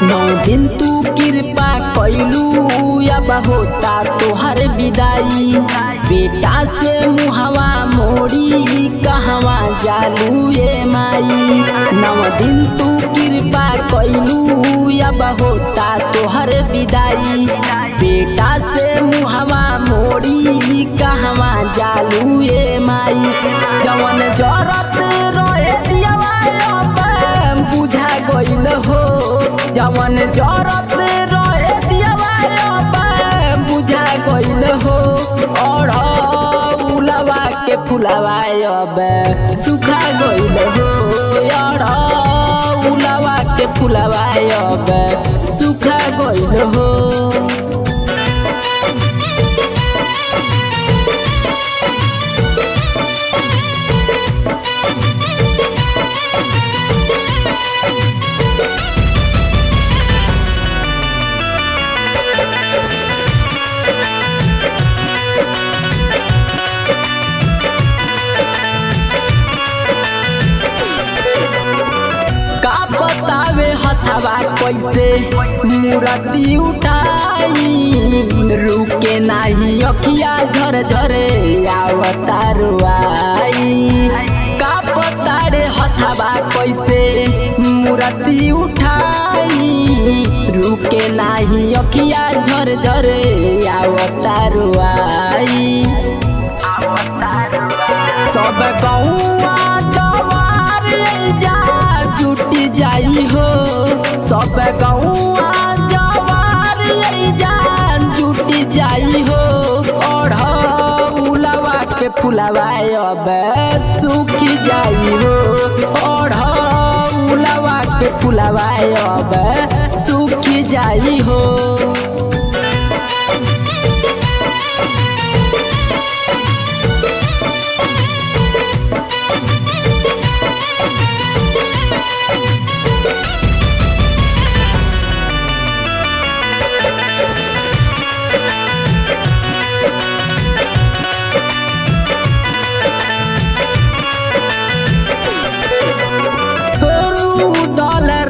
नौ दिन तू कृपा कैलू अब होता तोहर विदाई। बेटा से मुहवा मोड़ी कहवा जालू ये माई। नौ दिन तू कृपा कैलू अब होता तोहर विदाई। बेटा से मुहवा मोड़ी कहवा जालू ये माई। जवन जरत रहे दियावा बुझा गइल हो। जवन जरत रहे दियावा बुझा गइल हो। अड़हुलवा के फुलवा अब सुखा गइल हो। अड़हुलवा के फुलवा अब सुखा गइल हो। हथवा कैसे मूर्ति उठाई। रुके नाही अखिया झर झरे आवतारुआई। का पता रे हथवा कैसे मूर्ति उठाई। रुके नाही अखिया झर झरे आवतारुआई। सब गौआ जवार जा जुटी जाई हो। सब गौआ जवार जान जुटी जाई हो। अड़हुलवा के फुलवा अब सूखी जाई हो। अड़हुलवा के फुलवा अब सूखी जाई हो।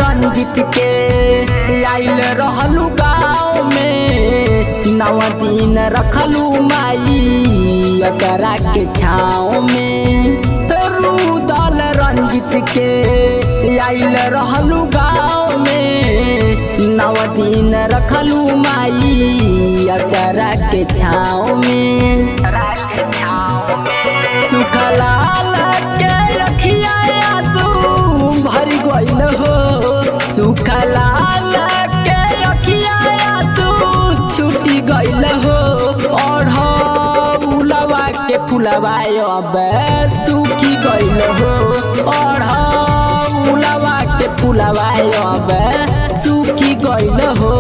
रंजित के आइल रहलू गाँव में। नौ दिन रखलू माई अकरा के छाँव में। रुदल रंजित के आइल रहलू गाँव में। नौ दिन रखलू माई अकरा के छाँव में। सुखला के रखिया आंसू भर गइल हो। सुखला के रखिया आंसू छूटी गइल हो। अड़हुलवा के फुलवा अब सूखी गइल हो। अड़हुलवा के फुलवा अब सूखी गइल हो।